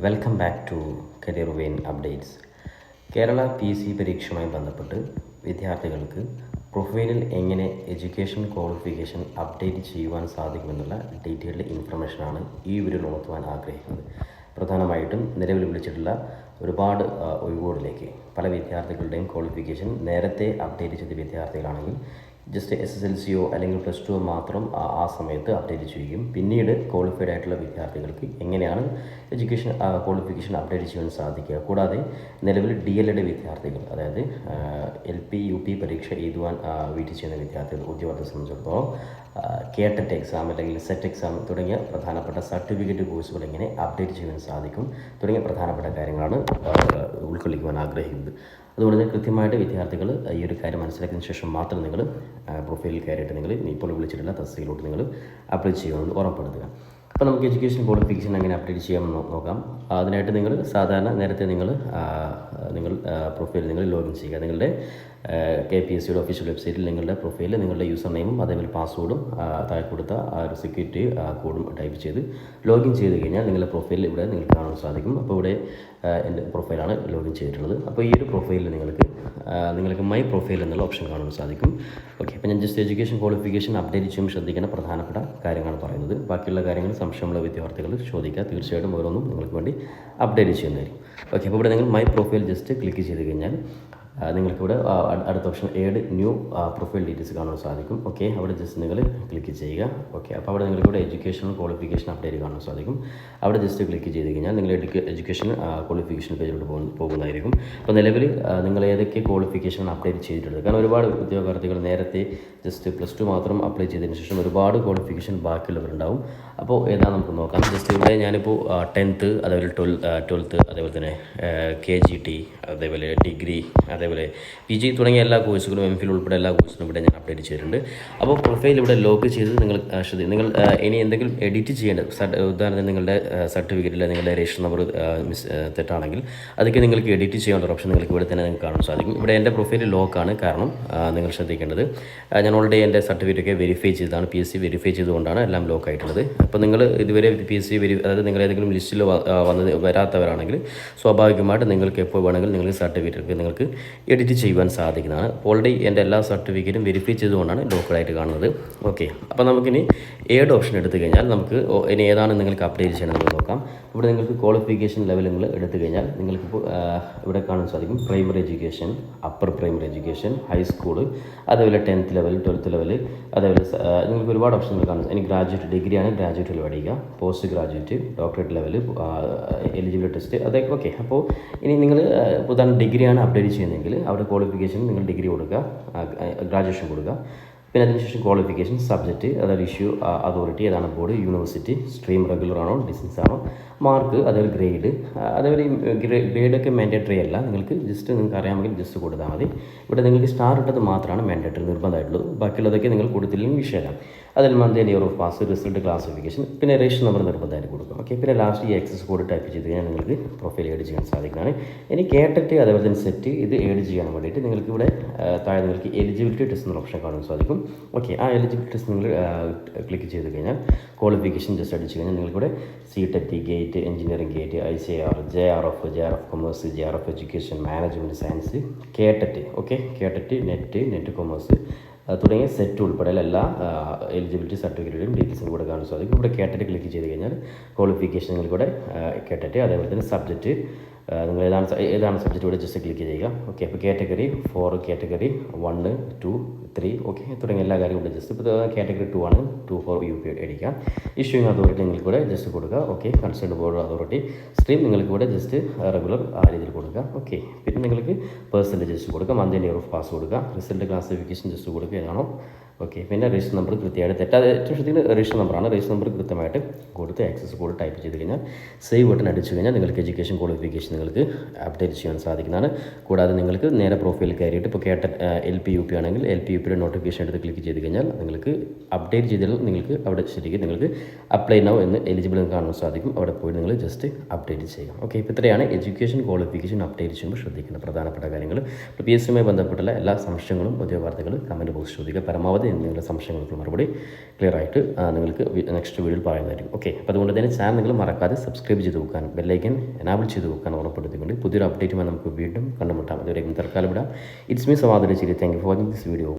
Welcome back to career vein updates. Kerala PSC പരീക്ഷയുമായി ബന്ധപ്പെട്ട് വിദ്യാർത്ഥികൾക്ക് പ്രൊഫൈലിൽ എങ്ങനെ എഡ്യൂക്കേഷൻ ക്വാളിഫിക്കേഷൻ അപ്ഡേറ്റ് ചെയ്യുവാൻ സാധിക്കുമെന്നുള്ള ഡീറ്റെയിൽഡ് ഇൻഫർമേഷനാണ് ഈ വീഡിയോയിൽ ഉണർത്തുവാൻ ആഗ്രഹിക്കുന്നത്. പ്രധാനമായിട്ടും നിലവിൽ വിളിച്ചിട്ടുള്ള ഒരുപാട് ഒഴിവുകളിലേക്ക് പല വിദ്യാർത്ഥികളുടെയും ക്വാളിഫിക്കേഷൻ നേരത്തെ അപ്ഡേറ്റ് ചെയ്ത വിദ്യാർത്ഥികളാണെങ്കിൽ ജസ്റ്റ് SSLCയോ അല്ലെങ്കിൽ +2 മാത്രം ആ സമയത്ത് അപ്ഡേറ്റ് ചെയ്യുകയും പിന്നീട് ക്വാളിഫൈഡ് ആയിട്ടുള്ള വിദ്യാർത്ഥികൾക്ക് എങ്ങനെയാണ് എഡ്യൂക്കേഷൻ ക്വാളിഫിക്കേഷൻ അപ്ഡേറ്റ് ചെയ്യാൻ സാധിക്കുക. കൂടാതെ നിലവിൽ DLED വിദ്യാർത്ഥികൾ, അതായത് LP UP പരീക്ഷ എഴുതുവാൻ വെയിറ്റ് ചെയ്യുന്ന വിദ്യാർത്ഥികൾ, ഉദ്യോഗത്തെ സംബന്ധിച്ചിടത്തോളം കേട്ടറ്റ് എക്സാം അല്ലെങ്കിൽ സെറ്റ് എക്സാം തുടങ്ങിയ പ്രധാനപ്പെട്ട സർട്ടിഫിക്കറ്റ് കോഴ്സുകൾ എങ്ങനെ അപ്ഡേറ്റ് ചെയ്യാൻ സാധിക്കും തുടങ്ങിയ പ്രധാനപ്പെട്ട കാര്യങ്ങളാണ് ഉൾക്കൊള്ളിക്കുവാൻ ആഗ്രഹിക്കുന്നത്. അതുകൊണ്ട് തന്നെ കൃത്യമായിട്ട് വിദ്യാർത്ഥികൾ ഈ ഒരു കാര്യം മനസ്സിലാക്കിയതിന് ശേഷം മാത്രം നിങ്ങൾ പ്രൊഫൈലിൽ കയറിയിട്ട് നിങ്ങൾ ഇപ്പോൾ വിളിച്ചിട്ടുള്ള തസ്തികയിലോട്ട് നിങ്ങൾ അപ്ലൈ ചെയ്യുമെന്ന് ഉറപ്പെടുത്തുക. അപ്പോൾ നമുക്ക് എഡ്യൂക്കേഷൻ ക്വാളിഫിക്കേഷൻ എങ്ങനെ അപ്ഡേറ്റ് ചെയ്യാമെന്ന് നോക്കാം. അതിനായിട്ട് നിങ്ങൾ സാധാരണ നേരത്തെ നിങ്ങൾ പ്രൊഫൈൽ നിങ്ങൾ ലോഗിൻ ചെയ്യുക. നിങ്ങളുടെ KPSCയുടെ ഒഫീഷ്യൽ വെബ്സൈറ്റിൽ നിങ്ങളുടെ പ്രൊഫൈലിൽ നിങ്ങളുടെ യൂസർ നെയിമും അതേപോലെ പാസ്വേഡും താഴെ കൊടുത്ത ആ ഒരു സെക്യൂരിറ്റി കോഡും ടൈപ്പ് ചെയ്ത് ലോഗിൻ ചെയ്ത് കഴിഞ്ഞാൽ നിങ്ങളുടെ പ്രൊഫൈലിൽ ഇവിടെ നിങ്ങൾക്ക് കാണാൻ സാധിക്കും. അപ്പോൾ ഇവിടെ എൻ്റെ പ്രൊഫൈലാണ് ലോഗിൻ ചെയ്തിട്ടുള്ളത്. അപ്പോൾ ഈ ഒരു പ്രൊഫൈലിൽ നിങ്ങൾക്ക് മൈ പ്രൊഫൈൽ എന്നുള്ള ഓപ്ഷൻ കാണാൻ സാധിക്കും. ഓക്കെ, അപ്പോൾ ഞാൻ ജസ്റ്റ് എഡ്യൂക്കേഷൻ ക്വാളിഫിക്കേഷൻ അപ്ഡേറ്റ് ചെയ്യുമ്പോൾ ശ്രദ്ധിക്കേണ്ട പ്രധാനപ്പെട്ട കാര്യങ്ങളാണ് പറയുന്നത്. ബാക്കിയുള്ള കാര്യങ്ങൾ സംശയമുള്ള വിദ്യാർത്ഥികൾ ചോദിക്കുക, തീർച്ചയായിട്ടും ഓരോന്നും നിങ്ങൾക്ക് വേണ്ടി അപ്ഡേറ്റ് ചെയ്യുന്നതായിരിക്കും. ഓക്കെ, അപ്പോൾ ഇവിടെ നിങ്ങൾ മൈ പ്രൊഫൈൽ ജസ്റ്റ് ക്ലിക്ക് ചെയ്ത് കഴിഞ്ഞാൽ നിങ്ങൾക്കിവിടെ അടുത്ത option add new profile details കാണാൻ സാധിക്കും. ഓക്കെ, അവിടെ ജസ്റ്റ് നിങ്ങൾ ക്ലിക്ക് ചെയ്യുക. ഓക്കെ, അപ്പോൾ അവിടെ നിങ്ങൾക്കിവിടെ എഡ്യൂക്കേഷൻ ക്വാളിഫിക്കേഷൻ അപ്ഡേറ്റ് കാണാൻ സാധിക്കും. അവിടെ ജസ്റ്റ് ക്ലിക്ക് ചെയ്ത് കഴിഞ്ഞാൽ നിങ്ങൾ എഡ്യൂക്കേഷൻ ക്വാളിഫിക്കേഷൻ പേജിലോട്ട് പോകുന്നതായിരിക്കും. അപ്പോൾ നിലവിൽ നിങ്ങൾ ഏതൊക്കെ ക്വാളിഫിക്കേഷൻ അപ്ഡേറ്റ് ചെയ്തിട്ടുള്ളത്, കാരണം ഒരുപാട് ഉദ്യോഗാർത്ഥികൾ നേരത്തെ ജസ്റ്റ് +2 മാത്രം അപ്ലൈ ചെയ്തതിന് ശേഷം ഒരുപാട് ക്വാളിഫിക്കേഷൻ ബാക്കിയുള്ളവരുണ്ടാവും. അപ്പോൾ ഏതാണ് നമുക്ക് നോക്കാം. ജസ്റ്റ് ഇവിടെ ഞാനിപ്പോൾ 10th, അതേപോലെ 12th, അതേപോലെ തന്നെ KGT, അതേപോലെ ഡിഗ്രി, അതേപോലെ PG തുടങ്ങിയ എല്ലാ കോഴ്സുകളും MPhil ഉൾപ്പെടെ എല്ലാ കോഴ്സുകളും ഇവിടെ ഞാൻ അപ്ഡേറ്റ് ചെയ്തിട്ടുണ്ട്. അപ്പോൾ പ്രൊഫൈൽ ഇവിടെ ലോക്ക് ചെയ്ത് നിങ്ങൾ നിങ്ങൾ ഇനി എന്തെങ്കിലും എഡിറ്റ് ചെയ്യേണ്ട, ഉദാഹരണത്തിന് നിങ്ങളുടെ സർട്ടിഫിക്കറ്റിൽ നിങ്ങളുടെ രജിസ്റ്റർ നമ്പർ തെറ്റാണെങ്കിൽ അതൊക്കെ നിങ്ങൾക്ക് എഡിറ്റ് ചെയ്യാനുള്ള ഓപ്ഷൻ നിങ്ങൾക്ക് ഇവിടെ തന്നെ നിങ്ങൾക്ക് കാണാൻ സാധിക്കും. ഇവിടെ എൻ്റെ പ്രൊഫൈൽ ലോക്കാണ്. കാരണം നിങ്ങൾ ശ്രദ്ധിക്കേണ്ടത്, ഞാൻ ഓൾറെഡി എൻ്റെ സർട്ടിഫിക്കറ്റൊക്കെ വെരിഫൈ ചെയ്തതാണ്, PSC വെരിഫൈ ചെയ്തുകൊണ്ടാണ് എല്ലാം ലോക്ക് ആയിട്ടുള്ളത്. അപ്പോൾ നിങ്ങൾ ഇതുവരെ PSC അതായത് നിങ്ങൾ ഏതെങ്കിലും ലിസ്റ്റിൽ വരാത്തവരാണെങ്കിൽ സ്വാഭാവികമായിട്ട് നിങ്ങൾക്ക് എപ്പോൾ വേണമെങ്കിലും നിങ്ങൾക്ക് സർട്ടിഫിക്കറ്റ് നിങ്ങൾക്ക് എഡിറ്റ് ചെയ്യുവാൻ സാധിക്കുന്നതാണ്. ഓൾറെഡി എൻ്റെ എല്ലാ സർട്ടിഫിക്കറ്റും വെരിഫൈ ചെയ്തുകൊണ്ടാണ് ലോക്കലായിട്ട് കാണുന്നത്. ഓക്കെ, അപ്പോൾ നമുക്കിനി ഏഡ് ഓപ്ഷൻ എടുത്തു കഴിഞ്ഞാൽ നമുക്ക് ഇനി ഏതാണ് നിങ്ങൾക്ക് അപ്ഡേറ്റ് ചെയ്യണമെന്ന് നോക്കാം. ഇവിടെ നിങ്ങൾക്ക് ക്വാളിഫിക്കേഷൻ ലെവൽ നിങ്ങൾ എടുത്തു കഴിഞ്ഞാൽ നിങ്ങൾക്കിപ്പോൾ ഇവിടെ കാണാൻ സാധിക്കും primary education, upper primary education, high school, അതേപോലെ 10th ലെവൽ, 12th ലെവൽ, അതേപോലെ നിങ്ങൾക്ക് ഒരുപാട് ഓപ്ഷനുകൾ കാണും. ഇനി ഗ്രാജുവേറ്റ്, ഡിഗ്രിയാണ് ഗ്രാജുവേറ്റിൽ പഠിക്കുക, post graduate, doctorate level, eligibility test, അതൊക്കെ. ഓക്കെ, അപ്പോൾ ഇനി നിങ്ങൾ ഉദാഹരണം ഡിഗ്രിയാണ് അപ്ഡേറ്റ് ചെയ്യുന്നതെങ്കിൽ അവിടെ ക്വാളിഫിക്കേഷൻ നിങ്ങൾ ഡിഗ്രി കൊടുക്കുക, ഗ്രാജുവേഷൻ കൊടുക്കുക. പിന്നെ അതിനുശേഷം ക്വാളിഫിക്കേഷൻ, സബ്ജക്റ്റ്, അതായത് ഇഷ്യൂ, അതോറിറ്റി, ഏതാണ് ബോർഡ്, യൂണിവേഴ്സിറ്റി, സ്ട്രീം റെഗുലർ ആണോ ഡിസ്റ്റൻസ് ആണോ, മാർക്ക്, അതേപോലെ ഗ്രേഡ്, അതേപോലെ ഗ്രേഡൊക്കെ മാൻഡേറ്ററി അല്ല. നിങ്ങൾക്ക് ജസ്റ്റ് നിങ്ങൾക്ക് അറിയാമെങ്കിൽ ജസ്റ്റ് കൊടുത്താൽ മതി. ഇവിടെ നിങ്ങൾക്ക് സ്റ്റാർ ഇട്ടത് മാത്രമാണ് മാൻഡേറ്ററി നിർബന്ധമായിട്ടുള്ളത്. ബാക്കിയുള്ളതൊക്കെ നിങ്ങൾ കൊടുത്തില്ലെങ്കിൽ വിഷയമാണ്. അതിൽ month and year of pass, result, classification, പിന്നെ രജിസ്റ്റർ നമ്പർ നിർബന്ധമായിട്ട് കൊടുക്കും. ഓക്കെ, പിന്നെ ലാസ്റ്റ് ഈ ആക്സസ് കോഡ് ടൈപ്പ് ചെയ്ത് കഴിഞ്ഞാൽ നിങ്ങൾക്ക് പ്രൊഫൈൽ ഏഡ് ചെയ്യാൻ സാധിക്കുന്നതാണ്. ഇനി കേട്ടറ്റ്, അതേപോലെ തന്നെ സെറ്റ്, ഇത് ഏഡ് ചെയ്യാൻ വേണ്ടിയിട്ട് നിങ്ങൾക്ക് ഇവിടെ താഴെ നിങ്ങൾക്ക് എലിജിബിലിറ്റി ടെസ്റ്റ് എന്ന ഓപ്ഷൻ കാണാൻ സാധിക്കും. ഓക്കെ, ആ എലിജിബിലിറ്റി ടെസ്റ്റ് നിങ്ങൾ ക്ലിക്ക് ചെയ്ത് കഴിഞ്ഞാൽ ക്വാളിഫിക്കേഷൻ ജസ്റ്റ് അടിച്ച് കഴിഞ്ഞാൽ നിങ്ങൾക്കിവിടെ CTET, GATE, engineering GATE, ICAR, JRF commerce, JRF education, management science, KTET, okay, KTET, NET commerce തുടങ്ങിയ സെറ്റ് ഉൾപ്പെടെ എല്ലാ എലിജിബിലിറ്റി സർട്ടിഫിക്കറ്റുകളും ഡീറ്റെയിൽസും കൂടെ കാണാൻ സാധിക്കും. ഇവിടെ കേട്ടറ്റ് ക്ലിക്ക് ചെയ്ത് കഴിഞ്ഞാൽ ക്വാളിഫിക്കേഷൻ നിങ്ങൾക്കൂടെ കേട്ടറ്റ്, അതേപോലെ തന്നെ സബ്ജക്റ്റ് നിങ്ങൾ ഏതാണ് സബ്ജക്റ്റ് ഇവിടെ ജസ്റ്റ് ക്ലിക്ക് ചെയ്യുക. ഓക്കെ, അപ്പോൾ കാറ്റഗറി 4, കാറ്റഗറി 1, 2, 3, ഓക്കെ തുടങ്ങിയ എല്ലാ കാര്യങ്ങളും ഇവിടെ ജസ്റ്റ് ഇപ്പോൾ കാറ്റഗറി 2 ആണ്, 2 for UP അടിക്കാം. ഇഷ്യൂയിങ് അതോറിറ്റി നിങ്ങൾക്കിവിടെ ജസ്റ്റ് കൊടുക്കുക. Okay, concerned board authority, stream നിങ്ങൾക്കിവിടെ ജസ്റ്റ് റെഗുലർ ആ രീതിയിൽ കൊടുക്കുക. ഓക്കെ, പിന്നെ നിങ്ങൾക്ക് പെർസെൻറ്റേജ് ജസ്റ്റ് കൊടുക്കുക, month and year of pass കൊടുക്കുക, റിസൾട്ട്, ക്ലാസിഫിക്കേഷൻ ജസ്റ്റ് കൊടുക്കുക ഏതാണോ. ഓക്കെ, പിന്നെ രജിസ്റ്റർ നമ്പർ കൃത്യമായിട്ട് തെറ്റാതെ ഏറ്റവും ശ്രദ്ധിക്കുന്ന രജിസ്റ്റർ നമ്പറാണ്. രജിസ്റ്റർ നമ്പർ കൃത്യമായിട്ട് കൊടുത്ത് ആക്സസ് കോഡ് ടൈപ്പ് ചെയ്ത് കഴിഞ്ഞാൽ സേവ് ബട്ടൺ അടിച്ചു കഴിഞ്ഞാൽ നിങ്ങൾക്ക് എഡ്യൂക്കേഷൻ ക്വാളിഫിക്കേഷൻ നിങ്ങൾക്ക് അപ്ഡേറ്റ് ചെയ്യാൻ സാധിക്കുന്നതാണ്. കൂടാതെ നിങ്ങൾക്ക് നേരെ പ്രൊഫൈൽ കയറിയിട്ട് ഇപ്പോൾ LP UP ആണെങ്കിൽ LP UPയുടെ നോട്ടിഫിക്കേഷൻ എടുത്ത് ക്ലിക്ക് ചെയ്ത് കഴിഞ്ഞാൽ നിങ്ങൾക്ക് അപ്ഡേറ്റ് ചെയ്താൽ നിങ്ങൾക്ക് അവിടെ ശരിക്കും നിങ്ങൾക്ക് അപ്ലൈ നൗ എന്ന് എലിജിബിൾ കാണാൻ സാധിക്കും. അവിടെ പോയി നിങ്ങൾ ജസ്റ്റ് അപ്ഡേറ്റ് ചെയ്യുക. ഓക്കെ, ഇപ്പോൾ ഇത്രയാണ് എഡ്യൂക്കേഷൻ ക്വാളിഫിക്കേഷൻ അപ്ഡേറ്റ് ചെയ്യുമ്പോൾ ശ്രദ്ധിക്കുന്ന പ്രധാനപ്പെട്ട കാര്യങ്ങൾ. PSCയുമായി ബന്ധപ്പെട്ടുള്ള എല്ലാ സംശയങ്ങളും ഉദ്യോഗാർത്ഥികൾ കമൻറ്റ് ബോക്സ് ചോദിക്കുക. പരമാവധി നിങ്ങളുടെ സംശയങ്ങൾക്ക് മറുപടി ക്ലിയർ ആയിട്ട് നിങ്ങൾക്ക് നെക്സ്റ്റ് വീഡിയോയിൽ പറയുന്നതായിരിക്കും. ഓക്കെ, അപ്പോൾ അതുകൊണ്ട് തന്നെ ചാനൽ നിങ്ങൾ മറക്കാതെ സബ്സ്ക്രൈബ് ചെയ്ത് വെക്കാൻ, ബെല്ലൈക്കൻ എനാബിൾ ചെയ്ത് വെക്കാൻ ഓർമ്മപ്പെടുത്തിക്കൊണ്ട് പുതിയൊരു അപ്ഡേറ്റുമായി നമുക്ക് വീണ്ടും കണ്ടുമുട്ടാം. അതുവരെയും തൽക്കാലം വിടാം. ഇറ്റ്സ് മീ സവാദ് ചിരി. Thank you for watching this video.